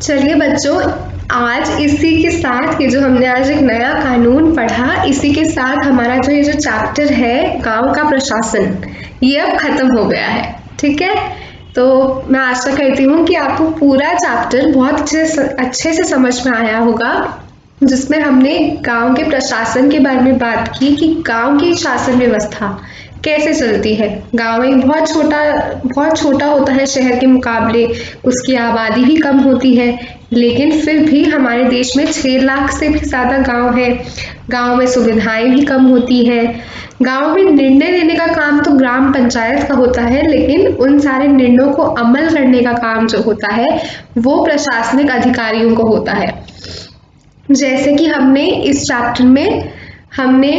चलिए बच्चों, आज इसी के साथ ये जो हमने आज एक नया कानून पढ़ा, इसी के साथ हमारा जो ये जो चैप्टर है गांव का प्रशासन, ये अब खत्म हो गया है। ठीक है, तो मैं आशा करती हूँ कि आपको पूरा चैप्टर बहुत अच्छे से समझ में आया होगा, जिसमें हमने गांव के प्रशासन के बारे में बात की कि गांव की शासन व्यवस्था कैसे चलती है। गांव एक बहुत छोटा होता है शहर के मुकाबले, उसकी आबादी भी कम होती है, लेकिन फिर भी हमारे देश में 6 लाख से भी ज़्यादा गांव है। गांव में सुविधाएं भी कम होती हैं। गांव में निर्णय लेने का काम तो ग्राम पंचायत का होता है, लेकिन उन सारे निर्णयों को अमल करने का काम जो होता है वो प्रशासनिक अधिकारियों को होता है। जैसे कि हमने इस चैप्टर में हमने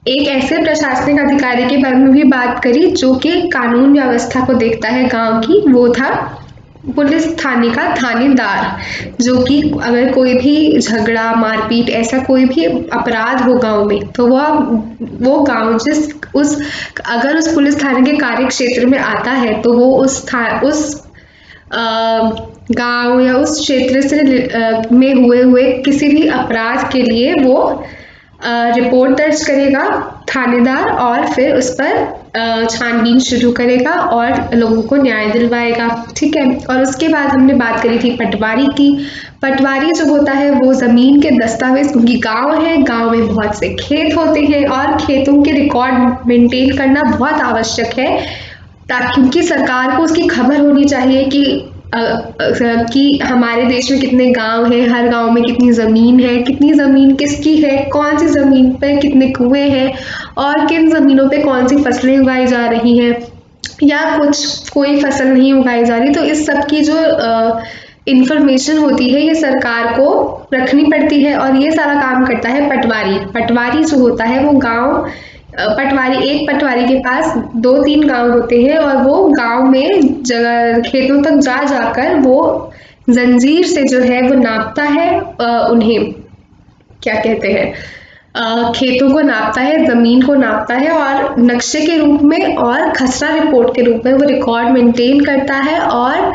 एक ऐसे प्रशासनिक अधिकारी के बारे में भी बात करी जो कि कानून व्यवस्था को देखता है गांव की, वो था पुलिस थाने का थानेदार, जो कि अगर कोई भी झगड़ा मारपीट ऐसा कोई भी अपराध हो गांव में, तो वो गांव अगर उस पुलिस थाने के कार्य क्षेत्र में आता है तो वो उस गांव या उस क्षेत्र से में हुए किसी भी अपराध के लिए वो रिपोर्ट दर्ज करेगा थानेदार, और फिर उस पर छानबीन शुरू करेगा और लोगों को न्याय दिलवाएगा। ठीक है, और उसके बाद हमने बात करी थी पटवारी की। पटवारी जो होता है वो जमीन के दस्तावेज, क्योंकि गांव है, गांव में बहुत से खेत होते हैं और खेतों के रिकॉर्ड मेंटेन करना बहुत आवश्यक है, ताकि क्योंकि सरकार को उसकी खबर होनी चाहिए कि हमारे देश में कितने गांव हैं, हर गांव में कितनी ज़मीन है, कितनी ज़मीन किसकी है, कौन सी ज़मीन पे कितने कुएं हैं और किन ज़मीनों पे कौन सी फसलें उगाई जा रही हैं या कोई फसल नहीं उगाई जा रही। तो इस सब की जो इंफॉर्मेशन होती है ये सरकार को रखनी पड़ती है, और ये सारा काम करता है पटवारी। पटवारी जो होता है वो एक पटवारी के पास 2-3 गांव होते हैं, और वो गांव में खेतों तक जाकर वो जंजीर से जो है वो नापता है, उन्हें क्या कहते हैं, खेतों को नापता है, जमीन को नापता है, और नक्शे के रूप में और खसरा रिपोर्ट के रूप में वो रिकॉर्ड मेंटेन करता है। और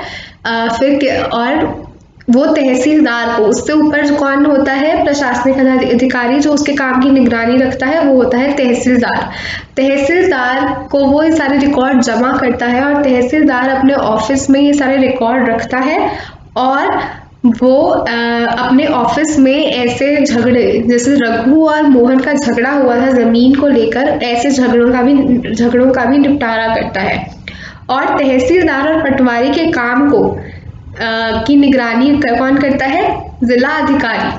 वो तहसीलदार को, उससे ऊपर कौन होता है, प्रशासनिक अधिकारी जो उसके काम की निगरानी रखता है, वो होता है तहसीलदार। तहसीलदार को वो ये सारे रिकॉर्ड जमा करता है, और तहसीलदार अपने ऑफिस में ये सारे रिकॉर्ड रखता है, और वो अपने ऑफिस में ऐसे झगड़े, जैसे रघु और मोहन का झगड़ा हुआ था जमीन को लेकर, ऐसे झगड़ों का भी निपटारा करता है। और तहसीलदार और पटवारी के काम को की निगरानी कौन करता है, जिला अधिकारी।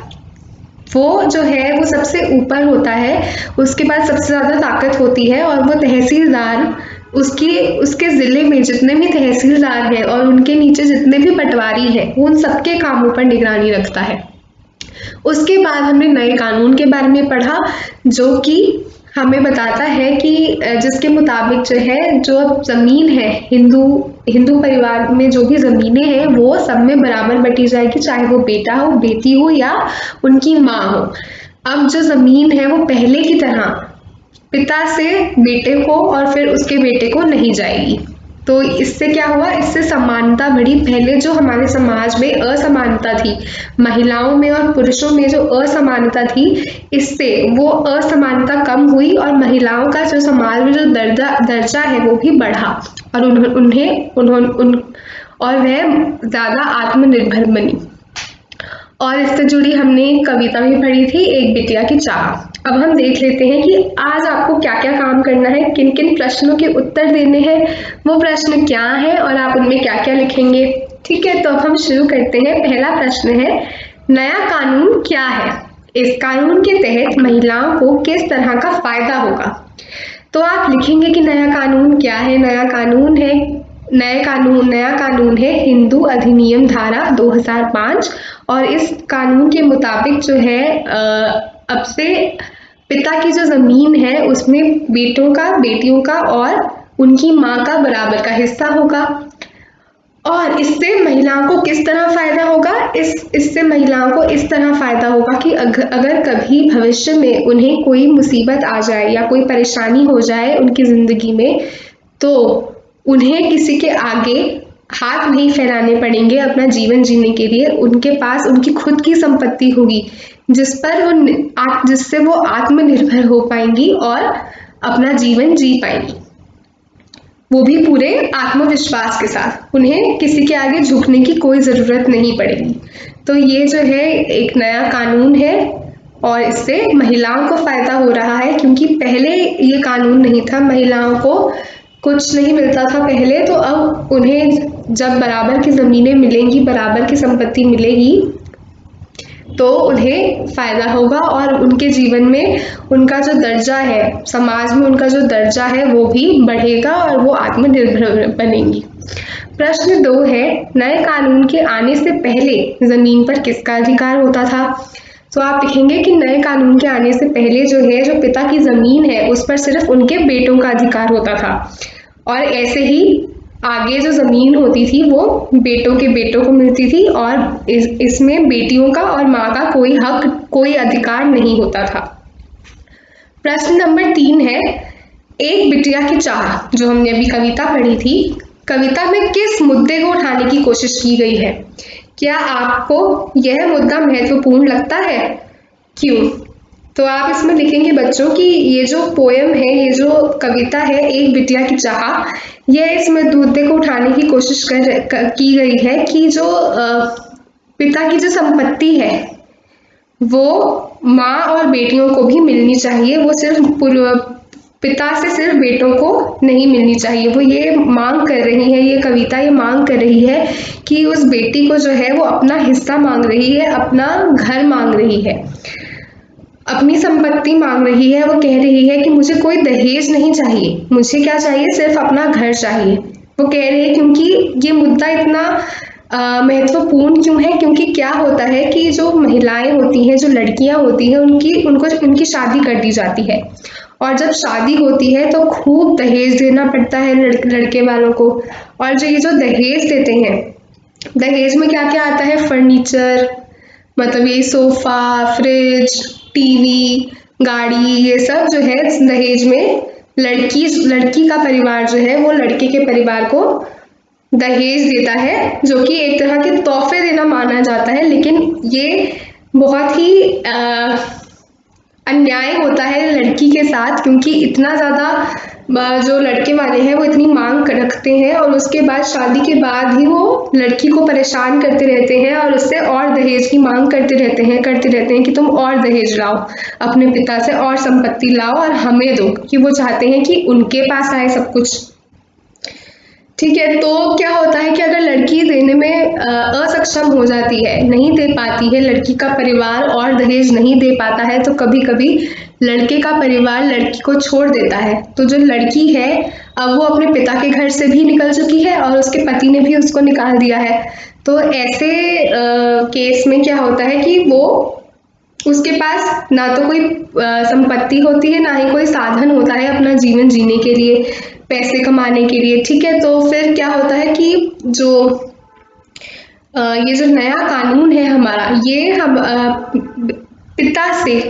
वो जो है वो सबसे ऊपर होता है, उसके पास सबसे ज्यादा ताकत होती है, और वो तहसीलदार उसके जिले में जितने भी तहसीलदार हैं और उनके नीचे जितने भी पटवारी हैं, उन सबके कामों पर निगरानी रखता है। उसके बाद हमने नए कानून के बारे में पढ़ा, जो कि हमें बताता है कि जिसके मुताबिक जो है, जो जमीन है, हिंदू परिवार में जो भी जमीनें हैं वो सब में बराबर बटी जाएगी, चाहे वो बेटा हो, बेटी हो या उनकी माँ हो। अब जो जमीन है वो पहले की तरह पिता से बेटे को और फिर उसके बेटे को नहीं जाएगी। तो इससे क्या हुआ, इससे समानता बढ़ी। पहले जो हमारे समाज में असमानता थी, महिलाओं में और पुरुषों में जो असमानता थी, इससे वो असमानता कम हुई, और महिलाओं का जो समाज में जो दर्जा है वो भी बढ़ा, और और वह ज्यादा आत्मनिर्भर बनी। और इससे जुड़ी हमने एक कविता भी पढ़ी थी, एक बिटिया की चाह। अब हम देख लेते हैं कि आज आपको क्या क्या काम करना है, किन किन प्रश्नों के उत्तर देने हैं, वो प्रश्न क्या है और आप उनमें क्या क्या लिखेंगे। ठीक है, तो अब हम शुरू करते हैं। पहला प्रश्न है, नया कानून क्या है? इस कानून के तहत महिलाओं को किस तरह का फायदा होगा? तो आप लिखेंगे कि नया कानून क्या है। नया कानून है हिंदू अधिनियम धारा 2005, और इस कानून के मुताबिक जो है अब से पिता की जो जमीन है उसमें बेटों का, बेटियों का और उनकी माँ का बराबर का हिस्सा होगा। और इससे महिलाओं को किस तरह फायदा होगा? इससे महिलाओं को इस तरह फायदा होगा कि अगर कभी भविष्य में उन्हें कोई मुसीबत आ जाए या कोई परेशानी हो जाए उनकी जिंदगी में, तो उन्हें किसी के आगे हाथ नहीं फैलाने पड़ेंगे अपना जीवन जीने के लिए। उनके पास उनकी खुद की संपत्ति होगी जिससे वो आत्मनिर्भर हो पाएंगी और अपना जीवन जी पाएंगी, वो भी पूरे आत्मविश्वास के साथ। उन्हें किसी के आगे झुकने की कोई ज़रूरत नहीं पड़ेगी। तो ये जो है एक नया कानून है और इससे महिलाओं को फ़ायदा हो रहा है, क्योंकि पहले ये कानून नहीं था, महिलाओं को कुछ नहीं मिलता था पहले। तो अब उन्हें जब बराबर की ज़मीनें मिलेंगी, बराबर की संपत्ति मिलेगी, तो उन्हें फ़ायदा होगा और उनके जीवन में उनका जो दर्जा है, समाज में उनका जो दर्जा है वो भी बढ़ेगा और वो आत्मनिर्भर बनेंगी। प्रश्न 2 है, नए कानून के आने से पहले ज़मीन पर किसका अधिकार होता था? तो आप लिखेंगे कि नए कानून के आने से पहले जो है, जो पिता की ज़मीन है उस पर सिर्फ उनके बेटों का अधिकार होता था, और ऐसे ही आगे जो ज़मीन होती थी वो बेटों के बेटों को मिलती थी, और इसमें बेटियों का और माँ का कोई हक, कोई अधिकार नहीं होता था। प्रश्न नंबर 3 है, एक बिटिया की चाह, जो हमने अभी कविता पढ़ी थी, कविता में किस मुद्दे को उठाने की कोशिश की गई है? क्या आपको यह मुद्दा महत्वपूर्ण लगता है? क्यों? तो आप इसमें लिखेंगे बच्चों कि ये जो पोयम है, ये जो कविता है एक बिटिया की चाह, यह इस मुद्दे को उठाने की कोशिश की गई है कि जो पिता की जो संपत्ति है वो माँ और बेटियों को भी मिलनी चाहिए, वो सिर्फ पिता से सिर्फ बेटों को नहीं मिलनी चाहिए। वो ये मांग कर रही है, ये कविता ये मांग कर रही है कि उस बेटी को जो है वो अपना हिस्सा मांग रही है, अपना घर मांग रही है, अपनी संपत्ति मांग रही है। वो कह रही है कि मुझे कोई दहेज नहीं चाहिए, मुझे क्या चाहिए, सिर्फ अपना घर चाहिए। वो कह रही है, क्योंकि ये मुद्दा इतना महत्वपूर्ण क्यों है? क्योंकि क्या होता है कि जो महिलाएं होती हैं, जो लड़कियां होती हैं, उनकी शादी कर दी जाती है, और जब शादी होती है तो खूब दहेज देना पड़ता है लड़के वालों को। और जो ये जो दहेज देते हैं, दहेज में क्या क्या आता है? फर्नीचर, मतलब ये सोफा, फ्रिज, टीवी, गाड़ी, ये सब जो है दहेज में लड़की का परिवार जो है वो लड़के के परिवार को दहेज देता है, जो कि एक तरह के तोहफे देना माना जाता है। लेकिन ये बहुत ही अन्याय होता है लड़की के साथ, क्योंकि इतना ज़्यादा जो लड़के वाले हैं वो इतनी मांग रखते हैं, और उसके बाद शादी के बाद ही वो लड़की को परेशान करते रहते हैं और उससे और दहेज की मांग करते रहते हैं कि तुम और दहेज लाओ, अपने पिता से और संपत्ति लाओ और हमें दो, कि वो चाहते हैं कि उनके पास आए सब कुछ। ठीक है, तो क्या होता है कि अगर लड़की देने में असक्षम हो जाती है, नहीं दे पाती है, लड़की का परिवार और दहेज नहीं दे पाता है, तो कभी कभी लड़के का परिवार लड़की को छोड़ देता है। तो जो लड़की है अब वो अपने पिता के घर से भी निकल चुकी है और उसके पति ने भी उसको निकाल दिया है। तो ऐसे केस में क्या होता है कि वो उसके पास ना तो कोई संपत्ति होती है, ना ही कोई साधन होता है अपना जीवन जीने के लिए, पैसे कमाने के लिए। ठीक है, तो फिर क्या होता है कि ये जो नया कानून है हमारा, ये हम पिता से,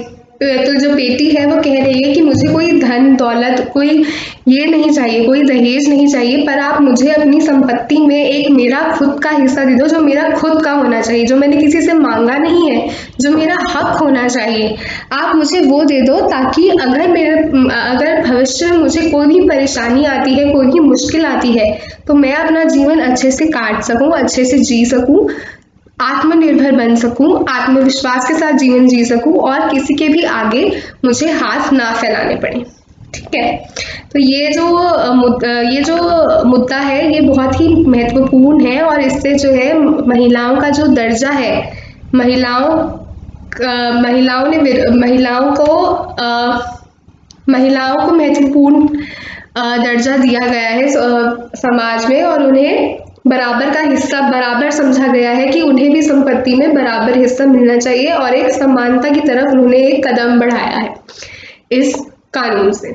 तो जो बेटी है वो कह रही है कि मुझे कोई धन दौलत, कोई ये नहीं चाहिए, कोई दहेज नहीं चाहिए, पर आप मुझे अपनी संपत्ति में एक मेरा खुद का हिस्सा दे दो, जो मेरा खुद का होना चाहिए, जो मैंने किसी से मांगा नहीं है, जो मेरा हक होना चाहिए, आप मुझे वो दे दो, ताकि अगर भविष्य में मुझे कोई भी परेशानी आती है, कोई भी मुश्किल आती है, तो मैं अपना जीवन अच्छे से काट सकूं, अच्छे से जी सकूं, आत्मनिर्भर बन सकूं, आत्मविश्वास के साथ जीवन जी सकूं, और किसी के भी आगे मुझे हाथ ना फैलाने पड़े। ठीक है, तो ये जो मुद्दा है ये बहुत ही महत्वपूर्ण है, और इससे जो है महिलाओं का जो दर्जा है, महिलाओं को महत्वपूर्ण दर्जा दिया गया है समाज में, और उन्हें बराबर का हिस्सा, बराबर समझा गया है कि उन्हें भी संपत्ति में बराबर हिस्सा मिलना चाहिए, और एक समानता की तरफ उन्होंने एक कदम बढ़ाया है इस कानून से।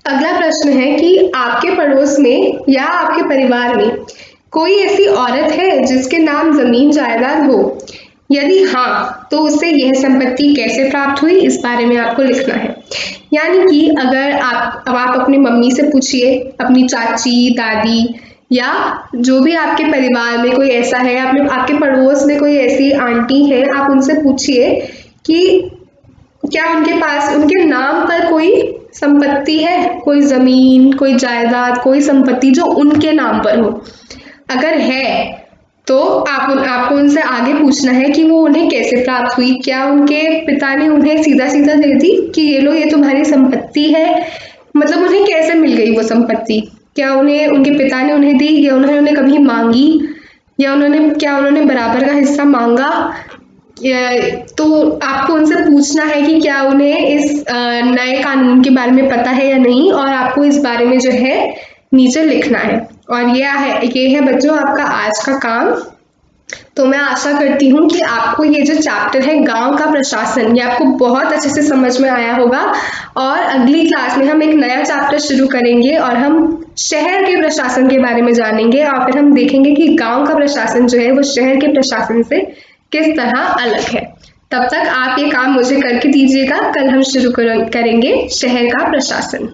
अगला प्रश्न है कि आपके पड़ोस में या आपके परिवार में कोई ऐसी औरत है जिसके नाम जमीन जायदाद हो? यदि हाँ, तो उसे यह संपत्ति कैसे प्राप्त हुई, इस बारे में आपको लिखना है। यानी कि अगर आप अपनी मम्मी से पूछिए, अपनी चाची, दादी या जो भी आपके परिवार में कोई ऐसा है, आपके पड़ोस में कोई ऐसी आंटी है, आप उनसे पूछिए कि क्या उनके पास उनके नाम पर कोई संपत्ति है, कोई जमीन, कोई जायदाद, कोई संपत्ति जो उनके नाम पर हो। अगर है तो आपको उनसे आगे पूछना है कि वो उन्हें कैसे प्राप्त हुई। क्या उनके पिता ने उन्हें सीधा सीधा दे दी कि ये लो, ये तुम्हारी संपत्ति है? मतलब उन्हें कैसे मिल गई वो संपत्ति? क्या उन्हें उनके पिता ने उन्हें दी, या उन्होंने कभी मांगी, या उन्होंने बराबर का हिस्सा मांगा? तो आपको उनसे पूछना है कि क्या उन्हें इस नए कानून के बारे में पता है या नहीं, और आपको इस बारे में जो है नीचे लिखना है। और ये है बच्चों आपका आज का काम। तो मैं आशा करती हूँ कि आपको ये जो चैप्टर है गांव का प्रशासन, ये आपको बहुत अच्छे से समझ में आया होगा। और अगली क्लास में हम एक नया चैप्टर शुरू करेंगे और हम शहर के प्रशासन के बारे में जानेंगे, और फिर हम देखेंगे कि गांव का प्रशासन जो है वो शहर के प्रशासन से किस तरह अलग है। तब तक आप ये काम मुझे करके दीजिएगा। कल हम शुरू करेंगे शहर का प्रशासन।